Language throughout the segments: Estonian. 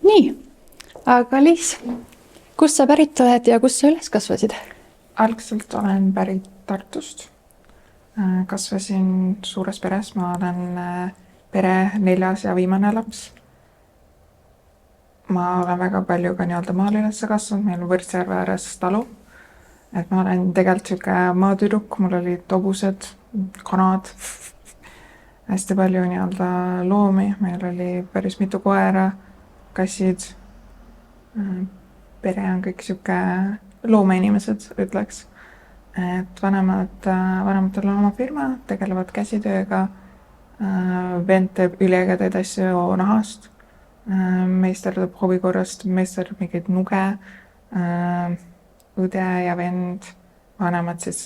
Nii, aga Liis, kust sa pärit oled ja kus sa üles kasvasid? Algselt olen pärit Tartust. Kasvasin suures peres, ma olen pere 4. ja viimane laps. Ma olen väga palju ka nii-öelda maal üles kasvanud, meil on Võrtsjärve ääres talu. Et ma olen tegelikult siuke maatüdruk, mul olid hobused, kanad, hästi palju nii-öelda loomi, meil oli päris mitu koera, kassid. Pere on kõik siuke loomeinimesed, ütleks. Et vanematel on oma firma, tegelevad käsitööga. Vend teeb üliägedaid asju nahast. Meister teeb hobikorrast, meister mingeid nuge. Õde ja vend, vanemad siis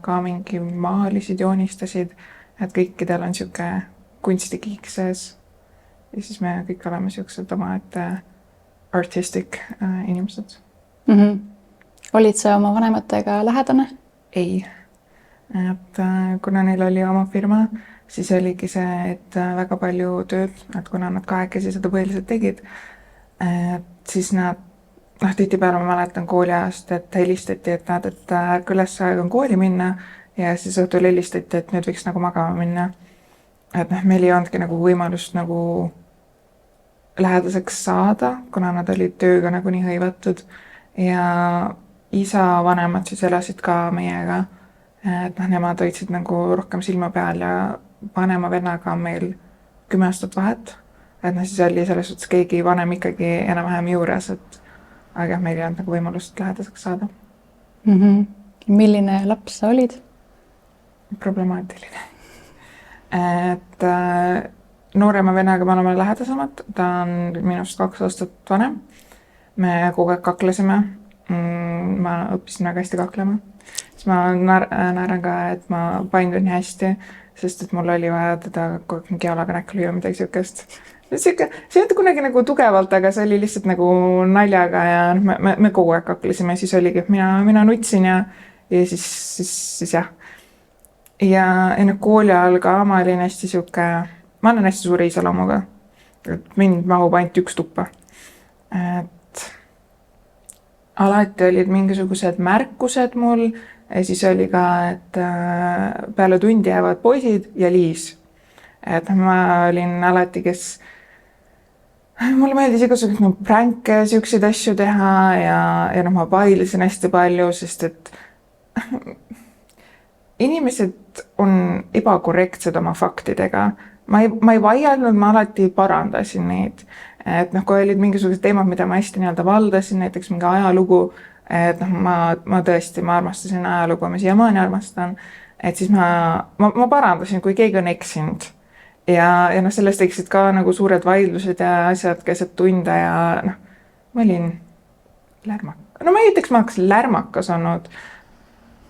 ka mingi maalisid joonistasid. Et kõikidel on siuke kunstikiik sees. Ja siis me kõik oleme siuksed omaette artistic inimesed. Olid sa oma vanematega lähedane? Ei. Et kuna neil oli oma firma, siis oligi see, et väga palju tööd, et kuna nad kahekesi seda põhiliselt tegid, siis nad, tihtipeale ma mäletan kooliajast, et helistati, et näed, et ärge üles, aeg on kooli minna ja siis õhtul helistati, et nüüd võiks nagu magama minna. Et meil ei olnudki nagu võimalust nagu lähedaseks saada, kuna nad olid tööga nagu nii hõivatud ja isa vanemad siis elasid ka meiega, et nemad hoidsid nagu rohkem silma peal ja vanema vennaga on meil 10 aastat vahet, et siis oli selles suhtes keegi vanem ikkagi enam-vähem juures, et aga meil ei olnud nagu võimalust lähedaseks saada. Milline laps sa olid? Problemaatiline. Et noorema vennaga me oleme lähedasemad, ta on minust 2 aastat vanem. Me kogu aeg kaklesime. Ma õppisin väga hästi kaklema. Siis ma naeran ka, et ma paindun nii hästi, sest et mul oli vaja teda kogu aeg mingi jalaga näkku lüüa midagi siukest. See ei olnud kunagi nagu tugevalt, aga see oli lihtsalt nagu naljaga ja me kogu aeg kaklesime. Siis oligi, et mina nutsin ja siis jah. Ja kooli ajal ka ma olin hästi siuke, ma olen hästi suure iseloomuga. Mind mahub ainult 1 tuppa. Alati olid mingisugused märkused mul ja siis oli ka, et peale tundi jäävad poisid ja Liis. Et ma olin alati, kes mulle meeldis igasugused pränke, siukseid asju teha ja ma bailesin hästi palju, sest et inimesed on ebakorrektsed oma faktidega. Ma ei vaielnud, ma alati parandasin neid. Et kui olid mingisugused teemad, mida ma hästi nii-öelda valdasin, näiteks mingi ajalugu, et ma tõesti, ma armastasin ajalugu, ma siiamaani armastan, et siis ma parandasin, kui keegi on eksinud. Ja sellest teksid ka nagu suured vaidlused ja asjad keset tunda ja ma olin lärmakas. Ma ei ütleks, ma oleks lärmakas olnud,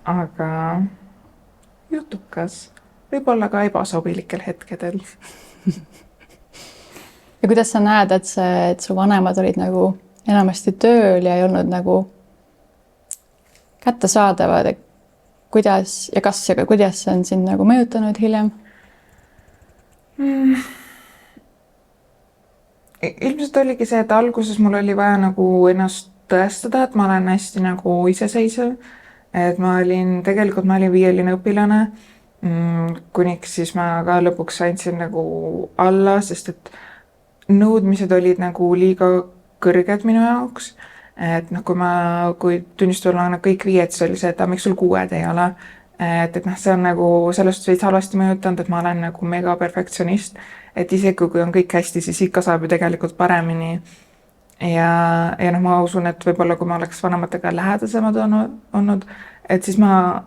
aga jutukas, võib-olla ka ebasobilikel hetkedel. Ja kuidas sa näed, et su vanemad olid nagu enamasti tööl ja ei olnud nagu kättesaadavad, kuidas ja kas ja kuidas see on sind nagu mõjutanud hiljem? Ilmselt oligi see, et alguses mul oli vaja nagu ennast tõestada, et ma olen hästi nagu iseseisev. Et ma olin 5. õpilane, kuniks siis ma ka lõpuks andsin nagu alla, sest et nõudmised olid nagu liiga kõrged minu jaoks. Et kui tunnistusel on kõik 5, siis oli see, et miks sul 6 ei ole. Et see on nagu sellest veits halvasti mõjutanud, et ma olen nagu mega perfektsionist. Et isegi kui on kõik hästi, siis ikka saab ju tegelikult paremini. Ja ma usun, et võib-olla kui ma oleks vanematega lähedasemad olnud, et siis ma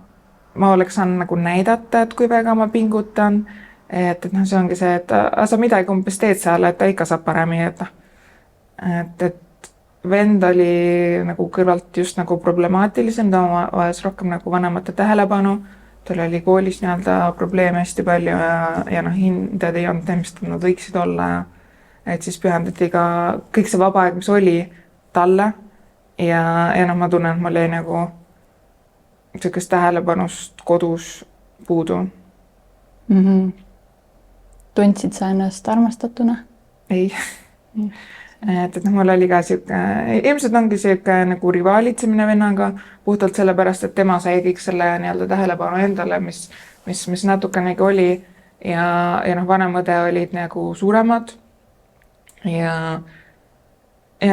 oleks saanud nagu näidata, et kui väga ma pingutan. Et see ongi see, et sa midagi umbes teed seal, et ta ikka saab paremini. Et vend oli nagu kõrvalt just nagu problemaatilisem, ta vajas rohkem nagu vanemate tähelepanu. Tal oli koolis nii-öelda probleeme hästi palju ja hinded ei olnud need, mis nad võiksid olla. Et siis pühendati ka kõik see vaba aeg, mis oli talle ja ma tunnen, et mul jäi nagu sellist tähelepanust kodus puudu. Tundsid sa ennast armastatuna? Ei. et mul oli ka sihuke, ilmselt ongi sihuke nagu rivaalitsemine vennaga puhtalt sellepärast, et tema sai kõik selle nii-öelda tähelepanu endale, mis natukenegi oli ja vanem õde olid nagu suuremad ja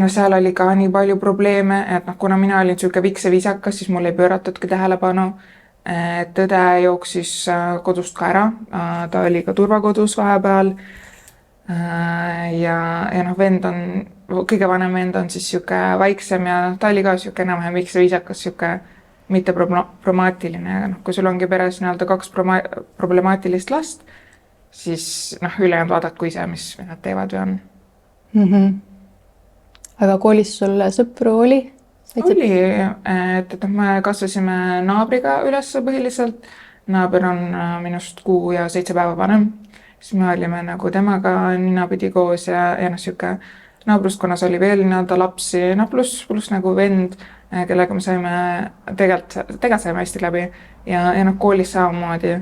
seal oli ka nii palju probleeme, et kuna mina olin sihuke viks ja viisakas, siis mul ei pööratudki tähelepanu. Et õde jooksis kodust ka ära, ta oli ka turvakodus vahepeal. Ja vend on, kõige vanem vend on siis sihuke vaiksem ja ta oli ka sihuke enam-vähem viks ja viisakas, sihuke mitte problemaatiline. Kui sul ongi peres nii-öelda 2 problemaatilist last, siis ülejäänud vaadaku ise, mis nad teevad või on. Aga koolis sul sõpru oli? Oli, et me kasvasime naabriga üles põhiliselt. Naaber on minust 6 ja 7 päeva vanem. Siis me olime nagu temaga ninapidi koos ja sihuke naabruskonnas oli veel nii-öelda lapsi, pluss nagu vend, kellega me saime tegelikult saime hästi läbi ja koolis samamoodi.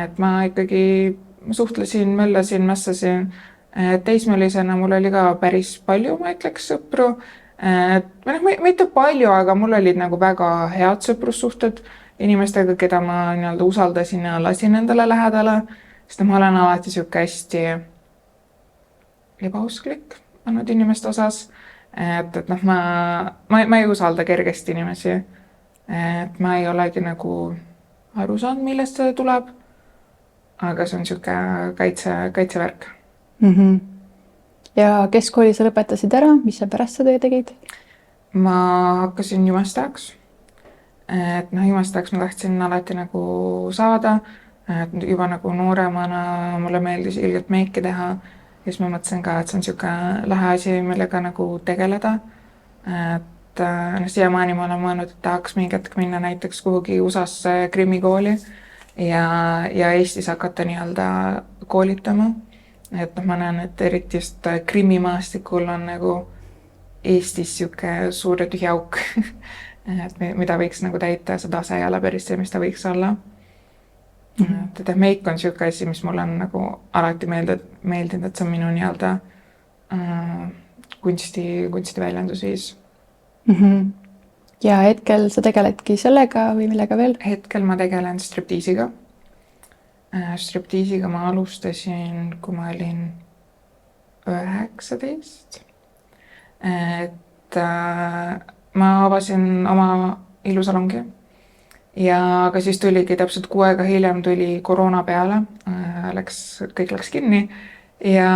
Et ma ikkagi suhtlesin, möllasin, mässasin. Teismelisena mul oli ka päris palju, ma ütleks, sõpru. Mitte palju, aga mul olid nagu väga head sõprussuhted inimestega, keda ma nii-öelda usaldasin ja lasin endale lähedale. Sest ma olen alati sihuke hästi ebausklik olnud inimeste osas. Et ma ei usalda kergesti inimesi. Et ma ei olegi nagu aru saanud, millest see tuleb. Aga see on sihuke kaitsevärk. Ja keskkooli sa lõpetasid ära, mis sa pärast seda tegid? Ma hakkasin jumastajaks. Et jumastajaks ma tahtsin alati nagu saada. Et juba nagu nooremana mulle meeldis ilgelt meiki teha. Ja siis ma mõtlesin ka, et see on sihuke lahe asi, millega nagu tegeleda. Et siiamaani ma olen mõelnud, et tahaks mingi hetk minna näiteks kuhugi USA-sse krimikooli ja Eestis hakata nii-öelda koolitama. Et ma näen, et eriti just krimimaastikul on nagu Eestis sihuke suur ja tühi auk, et mida võiks nagu täita ja see tase ei ole päris see, mis ta võiks olla. Et meik on sihuke asi, mis mulle on nagu alati meeldinud, et see on minu nii-öelda kunstiväljendusviis. Ja hetkel sa tegeledki sellega või millega veel? Hetkel ma tegelen striptiisiga. Striptiisiga ma alustasin, kui ma olin 19. Et ma avasin oma ilusalongi. Ja aga siis tuligi täpselt 6 aega hiljem tuli koroona peale. Kõik läks kinni. Ja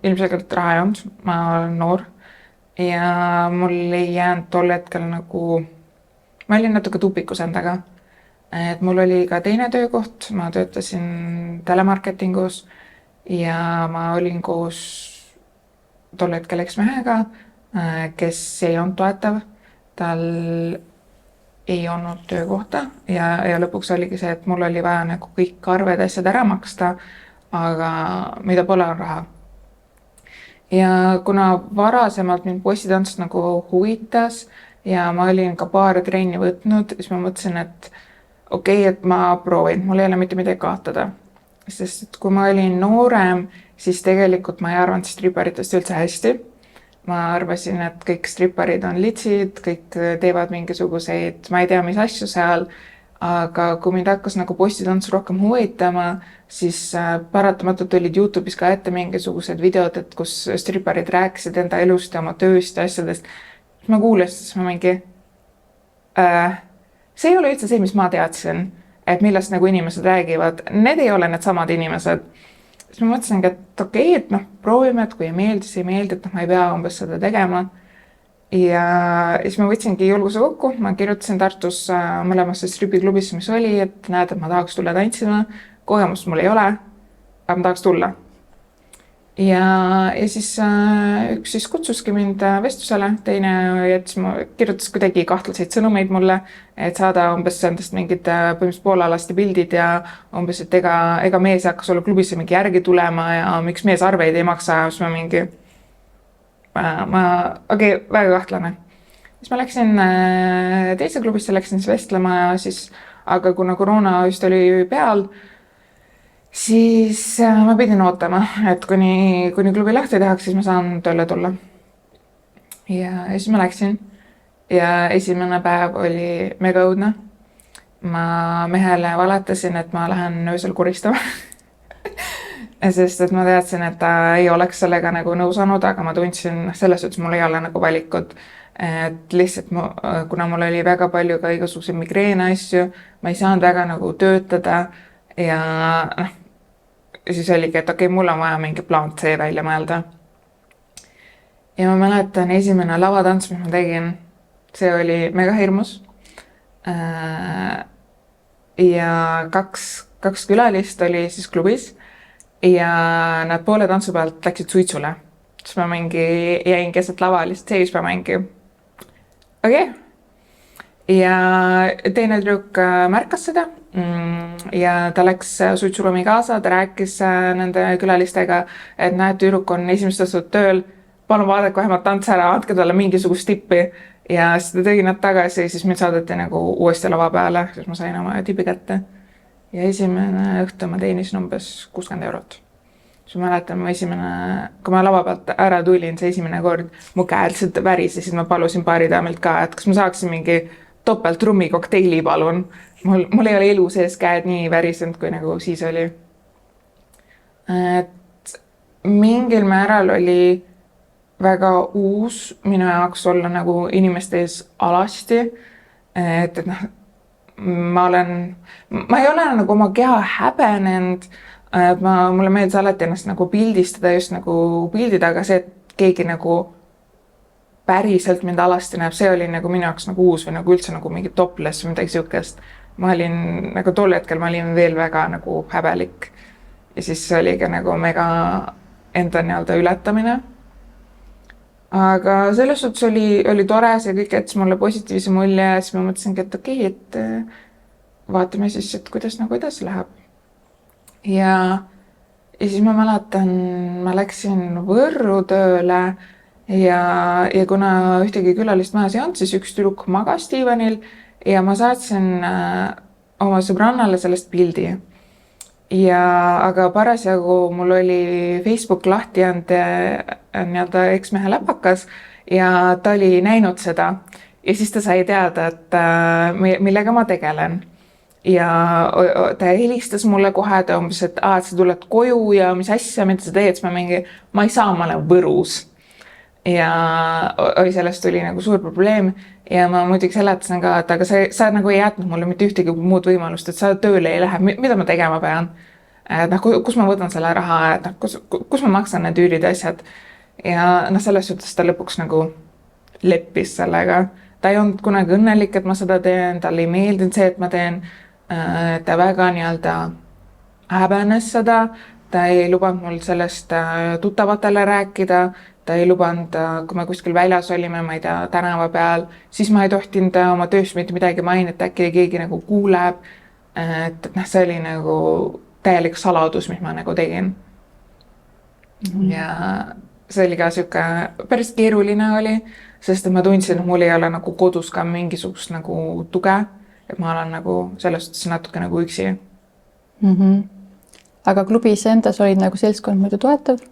ilmselgelt raha ei olnud. Ma olen noor. Ja mul ei jäänud tol hetkel nagu... Ma olin natuke tupikus endaga. Et mul oli ka teine töökoht, ma töötasin telemarketingus ja ma olin koos tol hetkel eksmehega, kes ei olnud toetav. Tal ei olnud töökohta ja lõpuks oligi see, et mul oli vaja nagu kõik arved asjad ära maksta, aga mida pole on raha. Ja kuna varasemalt mind postitants nagu huvitas ja ma olin ka paar trenni võtnud, siis ma mõtlesin, et okei, et ma proovin, mul ei ole mitte midagi kaotada. Sest et kui ma olin noorem, siis tegelikult ma ei arvanud stripparitest üldse hästi. Ma arvasin, et kõik stripparid on litsid, kõik teevad mingisuguseid, ma ei tea, mis asju seal. Aga kui mind hakkas nagu postitants rohkem huvitama, siis paratamatult olid YouTube'is ka ette mingisugused videod, et kus stripparid rääkisid enda elust ja oma tööst ja asjadest. Ma kuulasin, siis ma mingi... See ei ole üldse see, mis ma teadsin, et millest nagu inimesed räägivad. Need ei ole need samad inimesed. Siis ma mõtlesingi, et okei, et proovime, et kui ei meeldi, siis ei meeldi, et ma ei pea umbes seda tegema. Ja siis ma võtsingi julguse kokku. Ma kirjutasin Tartus mõlemasse stripiklubisse, mis oli, et näed, et ma tahaks tulla tantsima. Kogemust mul ei ole, aga ma tahaks tulla. Ja siis üks siis kutsuski mind vestlusele, teine kirjutas kuidagi kahtlaseid sõnumeid mulle, et saada umbes endast mingid põhimõtteliselt poolalasti pildid ja umbes, et ega mees hakkas sulle klubisse mingi järgi tulema ja miks mees arveid ei maksa, siis ma mingi, väga kahtlane. Siis ma läksin teise klubisse, läksin siis vestlema ja siis, aga kuna koroona just oli peal, siis ma pidin ootama, et kuni klubi lahti tehaks, siis ma saan tööle tulla. ja siis ma läksin ja esimene päev oli mega õudne. Ma mehele valetasin, et ma lähen öösel koristama sest et ma teadsin, et ta ei oleks sellega nagu nõus olnud, aga ma tundsin selles suhtes, mul ei ole nagu valikut. Et lihtsalt kuna mul oli väga palju ka igasuguseid migreene asju, ma ei saanud väga nagu töötada ja noh, siis oligi, et okei, mul on vaja mingi plaan C välja mõelda. Ja ma mäletan esimene lavatants, mis ma tegin, see oli mega hirmus. Ja kaks külalist oli siis klubis ja nad poole tantsu pealt läksid suitsule. Siis ma jäin keset lava lihtsalt seisma mingi. Okei. Ja teine tüdruk märkas seda ja ta läks suitsuruumi kaasa, ta rääkis nende külalistega, et näed, tüdruk on esimest aastat tööl, palun vaadake vähemalt tants ära, andke talle mingisugust tippi. Ja siis ta tegi nad tagasi, siis mind saadeti nagu uuesti lava peale, siis ma sain oma tipi kätte. Ja esimene õhtu ma teenisin umbes 60 €. Siis ma mäletan, kui ma lava pealt ära tulin, see esimene kord, mu käed lihtsalt värisesid, ma palusin baaridaamilt ka, et kas ma saaksin mingi topelt rummi kokteili, palun. Mul ei ole elu sees käed nii värisenud, kui nagu siis oli. Et mingil määral oli väga uus minu jaoks olla nagu inimeste ees alasti. Et noh, ma ei ole nagu oma keha häbenenud. Mulle meeldis alati ennast nagu pildistada just nagu pildida, aga see, et keegi nagu päriselt mind alasti näeb, see oli nagu minu jaoks nagu uus või nagu üldse nagu mingi topless või midagi siukest. Ma olin nagu tol hetkel ma olin veel väga nagu häbelik. Ja siis see oli ka nagu mega enda nii-öelda ületamine. Aga selles suhtes oli tore, see kõik jättis mulle positiivse mulje ja siis ma mõtlesingi, et okei, et vaatame siis, et kuidas nagu edasi läheb. Ja siis ma mäletan, ma läksin Võrru tööle ja kuna ühtegi külalist majas ei olnud, siis üks tüdruk magas diivanil ja ma saatsin oma sõbrannale sellest pildi. Aga parasjagu mul oli Facebook lahti jäänud nii-öelda eksmehe läpakas ja ta oli näinud seda ja siis ta sai teada, et millega ma tegelen. Ja ta helistas mulle kohe, ta umbes, et sa tuled koju ja mis asja, mida sa teed, ma ei saa, ma olen Võrus. Ja sellest tuli nagu suur probleem ja ma muidugi seletasin ka, et aga sa nagu ei jätnud mulle mitte ühtegi muud võimalust, et sa tööle ei lähe, mida ma tegema pean. Kus ma võtan selle raha, et kus ma maksan need üürid asjad. Ja selles suhtes ta lõpuks nagu leppis sellega. Ta ei olnud kunagi õnnelik, et ma seda teen, tal ei meeldinud see, et ma teen. Ta väga nii-öelda häbenes seda, ta ei lubanud mul sellest tuttavatele rääkida, ta ei lubanud, kui me kuskil väljas olime, ma ei tea, tänava peal, siis ma ei tohtinud oma tööst mitte midagi mainida, äkki keegi nagu kuuleb, et see oli nagu täielik saladus, mis ma nagu tegin. Ja see oli ka siuke päris keeruline oli, sest ma tundsin, et mul ei ole nagu kodus ka mingisugust nagu tuge, et ma olen nagu selles suhtes natuke nagu üksi. Aga klubis endas olid nagu seltskond muidu toetav?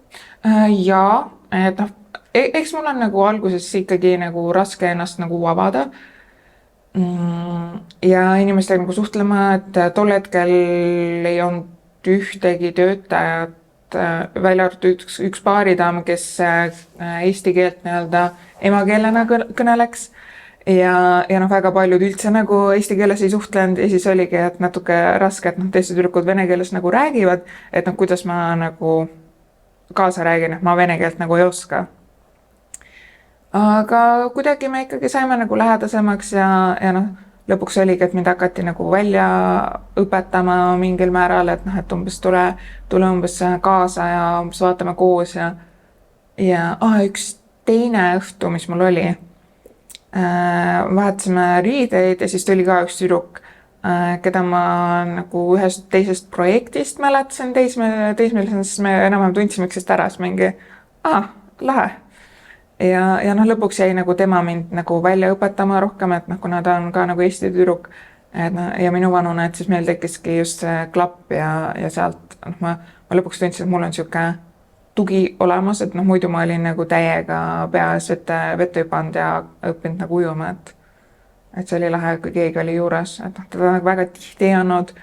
Jaa, et eks mul on nagu alguses ikkagi nagu raske ennast nagu avada. Ja inimestega nagu suhtlema, et tol hetkel ei olnud ühtegi töötajat, välja arvatud üks baaridaam, kes eesti keelt nii-öelda emakeelena kõneleks. Ja väga paljud üldse nagu eesti keeles ei suhtlenud ja siis oligi, et natuke raske, et teised tüdrukud vene keeles nagu räägivad, et kuidas ma nagu kaasa räägin, et ma vene keelt nagu ei oska. Aga kuidagi me ikkagi saime nagu lähedasemaks ja lõpuks oligi, et mind hakati nagu välja õpetama mingil määral, et umbes tule umbes kaasa ja umbes vaatame koos ja üks teine õhtu, mis mul oli, vahetasime riideid ja siis tuli ka üks tüdruk, keda ma nagu ühest teisest projektist mäletasin teismelisena, siis me enam-vähem tundsime üksteist ära, siis mingi, lahe. Ja lõpuks jäi nagu tema mind nagu välja õpetama rohkem, et kuna ta on ka nagu eesti tüdruk ja minu vanune, et siis meil tekkiski just see klapp ja sealt ma lõpuks tundsin, et mul on siuke tugi olemas, et noh, muidu ma olin nagu täiega peas vette hüpanud ja õppinud nagu ujuma, et see oli lahe, kui keegi oli juures, et noh, teda nagu väga tihti ei olnud,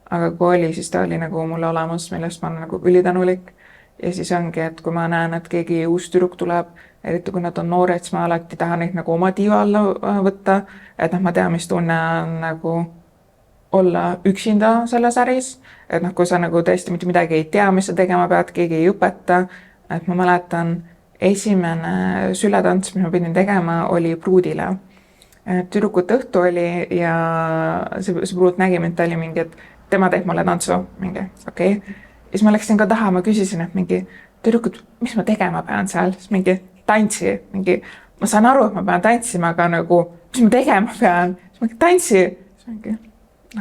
aga kui oli, siis ta oli nagu mulle olemas, millest ma olen nagu ülitänulik. Ja siis ongi, et kui ma näen, et keegi uus tüdruk tuleb, eriti kui nad on noored, siis ma alati tahan neid nagu oma tiiva alla võtta, et noh, ma tean, mis tunne on nagu olla üksinda selles äris, et noh, kui sa nagu tõesti mitte midagi ei tea, mis sa tegema pead, keegi ei õpeta, et ma mäletan, esimene sületants, mis ma pidin tegema, oli pruudile. Tüdrukut õhtu oli ja see pruut nägi mind, ta oli mingi, et tema teeb mulle tantsu, mingi, okei. Ja siis ma läksin ka taha, ma küsisin, et mingi, tüdrukud, mis ma tegema pean seal, siis mingi tantsi, mingi, ma saan aru, et ma pean tantsima, aga nagu, mis ma tegema pean, siis mingi tantsi, siis mingi,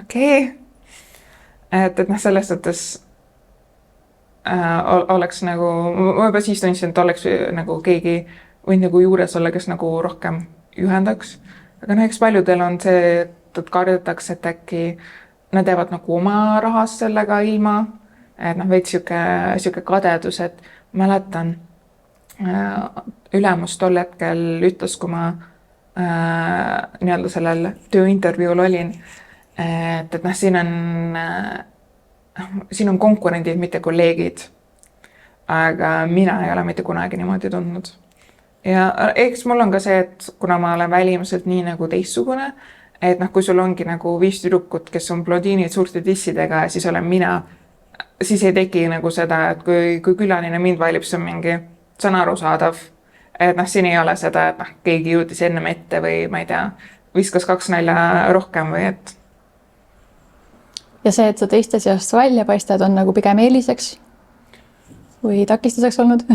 okei. Et noh, selles suhtes oleks nagu, ma juba siis tundsin, et oleks nagu keegi võinud nagu juures olla, kes nagu rohkem ühendaks. Aga noh, eks paljudel on see, et kardetakse, et äkki nad jäävad nagu oma rahast sellega ilma. Et noh, veits siuke kadedus, et mäletan ülemus tol hetkel ütles, kui ma nii-öelda sellel tööintervjuul olin, et noh, siin on konkurendid, mitte kolleegid. Aga mina ei ole mitte kunagi niimoodi tundnud. Ja eks mul on ka see, et kuna ma olen välimuselt nii nagu teistsugune, et noh, kui sul ongi nagu 5 tüdrukut, kes on blondiinid suurte tissidega ja siis olen mina, siis ei teki nagu seda, et kui külaline mind valib, see on mingi, see on arusaadav. Et noh, siin ei ole seda, et noh, keegi jõudis ennem ette või ma ei tea, viskas 2 nalja rohkem või et. Ja see, et sa teiste seast välja paistad, on nagu pigem eeliseks või takistuseks olnud?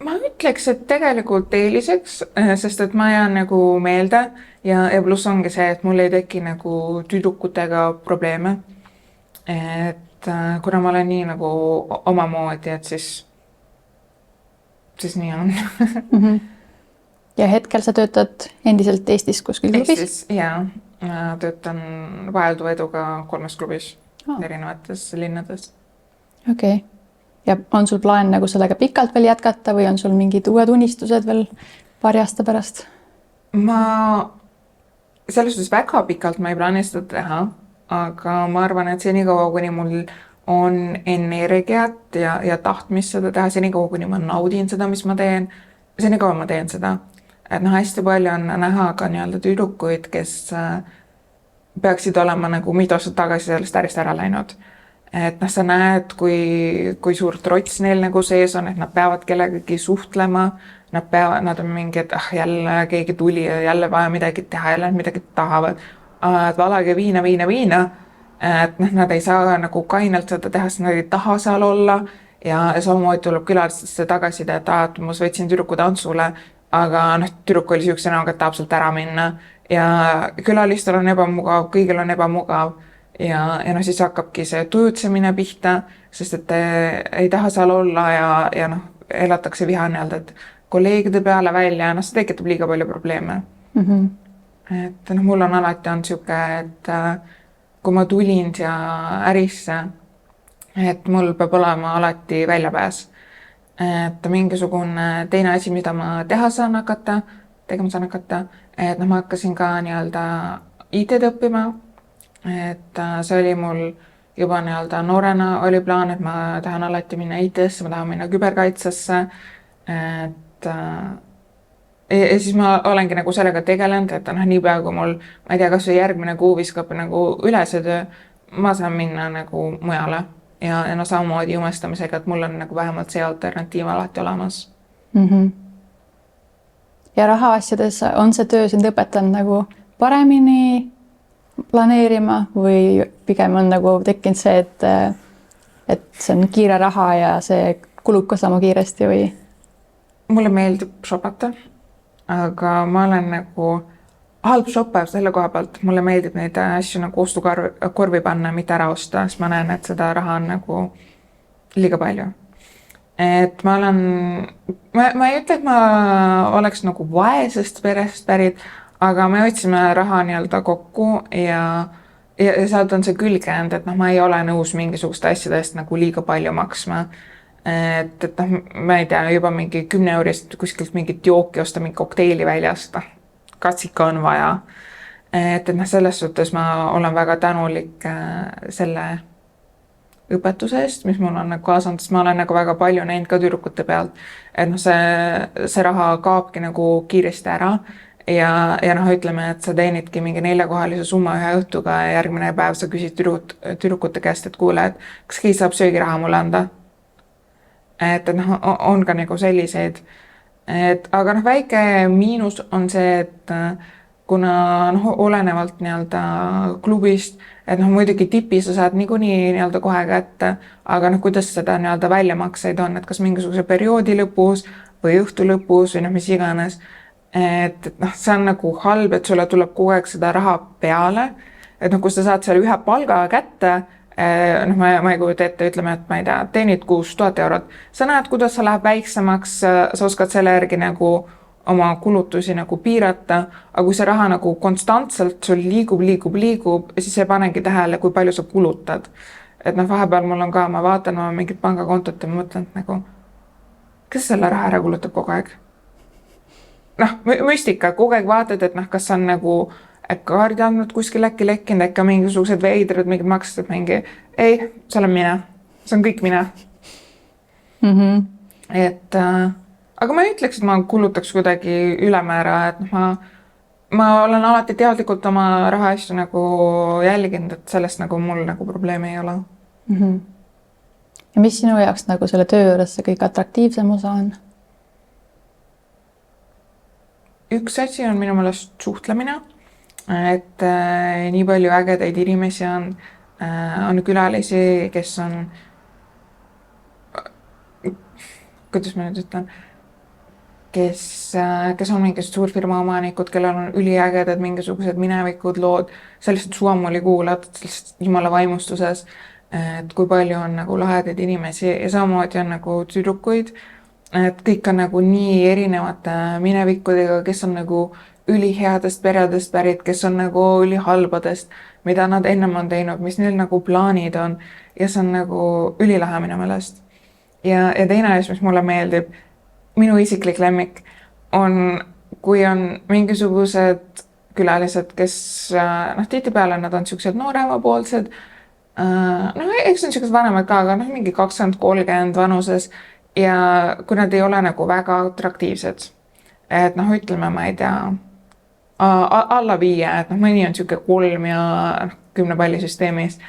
Ma ütleks, et tegelikult eeliseks, sest et ma jään nagu meelde ja pluss ongi see, et mul ei teki nagu tüdrukutega probleeme. Et kuna ma olen nii nagu omamoodi, et siis nii on. Ja hetkel sa töötad endiselt Eestis kuskil klubis? Eestis, jaa. Töötan vahelduva eduga 3 klubis erinevates linnades. Okei. Ja on sul plaan nagu sellega pikalt veel jätkata või on sul mingid uued unistused veel paari aasta pärast? Ma selles suhtes väga pikalt ma ei plaani seda teha, aga ma arvan, et see nii kaua, kuni mul on energiat ja tahtmist seda teha, see nii kaua, kuni ma naudin seda, mis ma teen, see nii kaua ma teen seda. Et noh, hästi palju on näha ka nii-öelda tüdrukuid, kes peaksid olema nagu mitu aastat tagasi sellest ärist ära läinud. Et noh, sa näed, kui suur trots neil nagu sees on, et nad peavad kellegagi suhtlema, nad on mingi, et jälle keegi tuli ja jälle vaja midagi teha, jälle midagi tahavad, et valage viina. Et noh, nad ei saa nagu kainelt seda teha, sest nad ei taha seal olla ja samamoodi tuleb külalistesse tagasida, et ma võtsin tüdruku tantsule, aga noh, tüdruk oli siukse näoga, et tahab sealt ära minna ja külalistel on ebamugav, kõigil on ebamugav. Ja noh, siis hakkabki see tujutsemine pihta, sest et ei taha seal olla ja noh, elatakse viha nii-öelda, et kolleegide peale välja, noh, see tekitab liiga palju probleeme. Et noh, mul on alati olnud siuke, et kui ma tulin siia ärisse, et mul peab olema alati väljapääs. Et mingisugune teine asi, mida ma tegema saan hakata, et noh, ma hakkasin ka nii-öelda IT-d õppima. Et see oli mul juba nii-öelda noorena oli plaan, et ma tahan alati minna IT-sse, ma tahan minna küberkaitsesse. Et ja siis ma olengi nagu sellega tegelenud, et noh, niipea kui mul, ma ei tea, kas või järgmine kuu viskab nagu üle see töö, ma saan minna nagu mujale ja no samamoodi jumestamisega, et mul on nagu vähemalt see alternatiiv alati olemas. Ja rahaasjades on see töö sind õpetanud nagu paremini planeerima või pigem on nagu tekkinud see, et see on kiire raha ja see kulub ka sama kiiresti või? Mulle meeldib shopata, aga ma olen nagu halb shopper selle koha pealt, mulle meeldib neid asju nagu ostukorvi panna, mitte ära osta, sest ma näen, et seda raha on nagu liiga palju. Et ma ei ütle, et ma oleks nagu vaesest perest pärit, aga me otsime raha nii-öelda kokku ja sealt on see külgend, et noh, ma ei ole nõus mingisuguste asjadest nagu liiga palju maksma. et noh, ma ei tea, juba mingi 10 eurist kuskilt mingit jooki osta, mingi kokteili väljast, kas ikka on vaja. Et noh, selles suhtes ma olen väga tänulik selle õpetuse eest, mis mul on nagu kaasanud, sest ma olen nagu väga palju näinud ka tüdrukute pealt, et noh, see raha kaobki nagu kiiresti ära ja noh, ütleme, et sa teenidki mingi 4-kohalise summa ühe õhtuga ja järgmine päev sa küsid tüdrukute käest, et kuule, et kas keegi saab söögiraha mulle anda. Et noh, on ka nagu selliseid, aga noh, väike miinus on see, et kuna noh, olenevalt nii-öelda klubist, et noh, muidugi tipi sa saad niikuinii nii-öelda kohe kätte, aga noh, kuidas seda nii-öelda väljamakseid on, et kas mingisuguse perioodi lõpus või õhtu lõpus või noh, mis iganes. Et noh, see on nagu halb, et sulle tuleb kogu aeg seda raha peale, et noh, kui sa saad selle ühe palga kätte, noh, ma ei kujuta ette, ütleme, et ma ei tea, teenid 6000 eurot, sa näed, kuidas sa läheb väiksemaks, sa oskad selle järgi nagu oma kulutusi nagu piirata, aga kui see raha nagu konstantselt sul liigub, siis ei panegi tähele, kui palju sa kulutad. Et noh, vahepeal mul on ka, ma vaatan oma mingit pangakontot ja mõtlen nagu, kes selle raha ära kulutab kogu aeg? Noh, müstika, kogu aeg vaatad, et noh, kas on nagu kaardi andnud kuskil äkki lekkinud, äkki on mingisugused veidrad, mingid maksed, mingi ei, see olen mina, see on kõik mina. Et aga ma ei ütleks, et ma kulutaks kuidagi ülemäära, et ma olen alati teadlikult oma rahaasju nagu jälginud, et sellest nagu mul nagu probleemi ei ole. Ja mis sinu jaoks nagu selle töö juures see kõige atraktiivsem osa on? Üks asi on minu meelest suhtlemine, et nii palju ägedaid inimesi on külalisi, kes on, kuidas ma nüüd ütlen, kes on mingid suurfirma omanikud, kellel on üliägedad mingisugused minevikud lood, sa lihtsalt suamuli kuulad lihtsalt jumala vaimustuses, et kui palju on nagu lahedaid inimesi ja samamoodi on nagu tüdrukuid, et kõik on nagu nii erinevate minevikudega, kes on nagu üliheadest peredest pärit, kes on nagu ülihalbadest, mida nad ennem on teinud, mis neil nagu plaanid on ja see on nagu ülilahe minu meelest. Ja teine asi, mis mulle meeldib, minu isiklik lemmik on, kui on mingisugused külalised, kes noh, tihtipeale nad on siuksed nooremapoolsed, noh, eks on siuksed vanemad ka, aga noh, mingi 20-30 vanuses ja kui nad ei ole nagu väga atraktiivsed, et noh, ütleme, ma ei tea, alla 5, et noh, mõni on siuke 3 ja 10 pallisüsteemis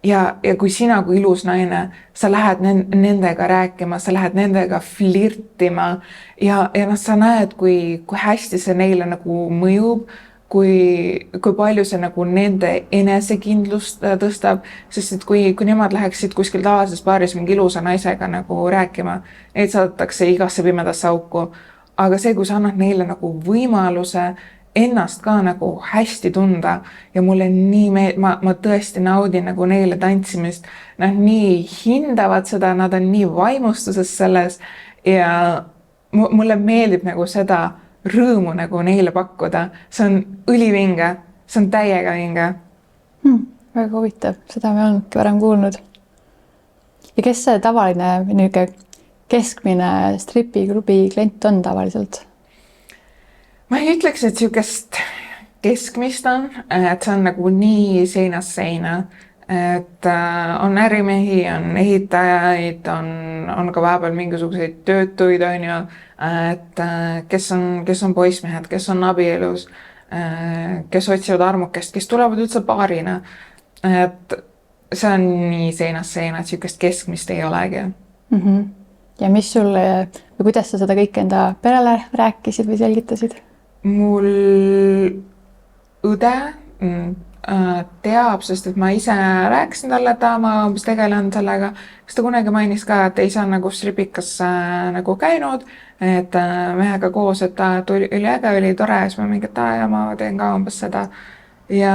ja kui sina kui ilus naine, sa lähed nendega rääkima, sa lähed nendega flirtima ja noh, sa näed, kui hästi see neile nagu mõjub, kui palju see nagu nende enesekindlust tõstab, sest et kui nemad läheksid kuskil tavalises baaris mingi ilusa naisega nagu rääkima, neid saadetakse igasse pimedasse auku, aga see, kui sa annad neile nagu võimaluse ennast ka nagu hästi tunda ja mulle nii ma tõesti naudin nagu neile tantsimist, nad nii hindavad seda, nad on nii vaimustuses selles ja mulle meeldib nagu seda rõõmu nagu neile pakkuda, see on ülivinge, see on täiega vinge. Väga huvitav, seda me olnudki varem kuulnud. Ja kes see tavaline keskmine stripiklubi klient on tavaliselt? Ma ei ütleks, et siukest keskmist on, et see on nagu nii seinast seina, et on ärimehi, on ehitajaid, on ka vahepeal mingisuguseid töötuid, on ju, et kes on poissmehed, kes on abielus, kes otsivad armukest, kes tulevad üldse paarina, et see on nii seinast seina, et siukest keskmist ei olegi. Ja mis sulle, või kuidas sa seda kõik enda perele rääkisid või selgitasid? Mul õde teab, sest et ma ise rääkisin talle, et ma umbes tegelen sellega, kas ta kunagi mainis ka, et ei saa nagu stripikas nagu käinud, et mehega koos, et üliäge, oli tore, siis ma mingi, et ja ma teen ka umbes seda ja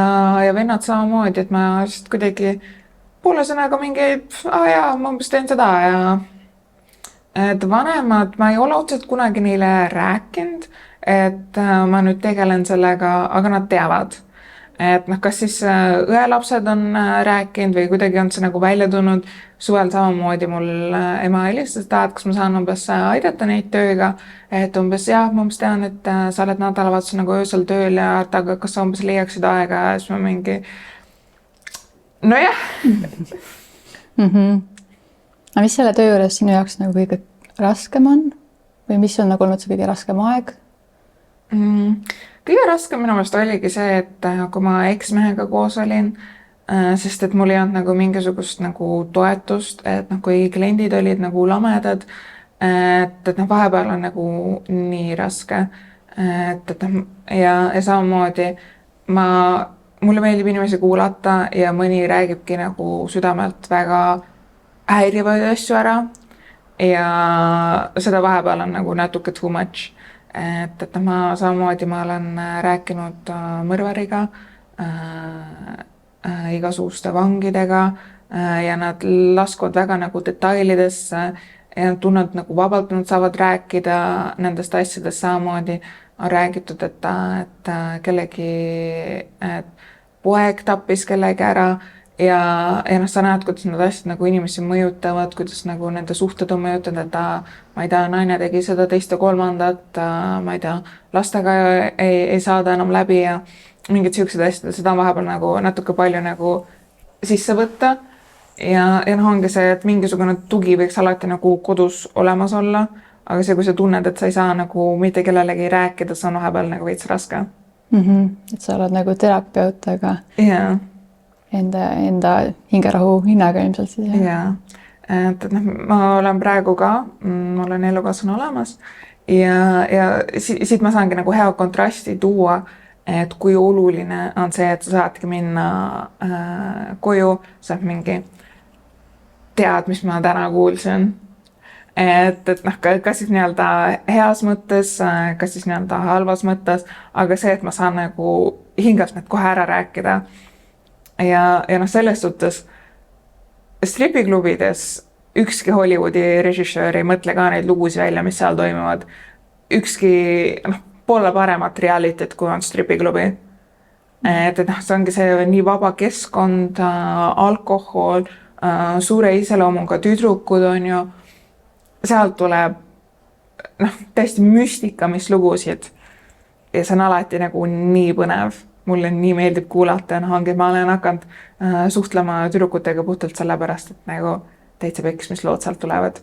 vennad samamoodi, et ma just kuidagi poole sõnaga mingi, jaa, ma umbes teen seda ja et vanemad, ma ei ole otseselt kunagi neile rääkinud, et ma nüüd tegelen sellega, aga nad teavad. et noh, kas siis õelapsed on rääkinud või kuidagi on see nagu välja tulnud. Suvel samamoodi mul ema helistas, et kas ma saan umbes aidata neid tööga, et umbes jah, ma umbes tean, et sa oled nädalavahetusel nagu öösel tööl ja et aga kas sa umbes leiaksid aega ja siis ma mingi nojah. Aga mis selle töö juures sinu jaoks nagu kõige raskem on või mis on nagu olnud see kõige raskem aeg? Kõige raskem minu meelest oligi see, et kui ma eksmehega koos olin, sest et mul ei olnud nagu mingisugust nagu toetust, et noh, kui kliendid olid nagu lamedad, et noh, vahepeal on nagu nii raske, et noh, ja samamoodi mulle meeldib inimesi kuulata ja mõni räägibki nagu südamelt väga häirivaid asju ära ja seda vahepeal on nagu natuke too much. Et ma samamoodi ma olen rääkinud mõrvariga, igasuguste vangidega ja nad laskuvad väga nagu detailidesse ja nad tunnevad nagu vabalt, nad saavad rääkida nendest asjadest samamoodi. On räägitud, et kellegi poeg tappis kellegi ära ja noh, sa näed, kuidas need asjad nagu inimesi mõjutavad, kuidas nagu nende suhted on mõjutanud, et ma ei tea, naine tegi seda teist ja kolmandat, ma ei tea, lastega ei saada enam läbi ja mingid siuksed asjad, seda on vahepeal nagu natuke palju nagu sisse võtta ja noh, ongi see, et mingisugune tugi võiks alati nagu kodus olemas olla, aga see, kui sa tunned, et sa ei saa nagu mitte kellelegi rääkida, see on vahepeal nagu veits raske. Et sa oled nagu terapeut, aga Yeah. enda hingerahu hinnaga ilmselt siis. Jaa, et noh, ma olen praegu ka, mul on elukaaslane olemas ja siit ma saangi nagu hea kontrasti tuua, et kui oluline on see, et sa saadki minna koju, saab mingi tead, mis ma täna kuulsin. Et noh, kas siis nii-öelda heas mõttes, kas siis nii-öelda halvas mõttes, aga see, et ma saan nagu hingast need kohe ära rääkida. Ja noh, selles suhtes stripiklubides ükski Hollywoodi režissöör ei mõtle ka neid lugusid välja, mis seal toimuvad. Ükski noh, pole paremat realityt, kui on stripiklubi. Et noh, see ongi see nii vaba keskkond, alkohol, suure iseloomuga tüdrukud on ju. Sealt tuleb noh, täiesti müstika, mis lugusid. Ja see on alati nagu nii põnev. Mulle nii meeldib kuulata, noh ongi, ma olen hakanud suhtlema tüdrukutega puhtalt sellepärast, et nagu täitsa peks, mis lood sealt tulevad.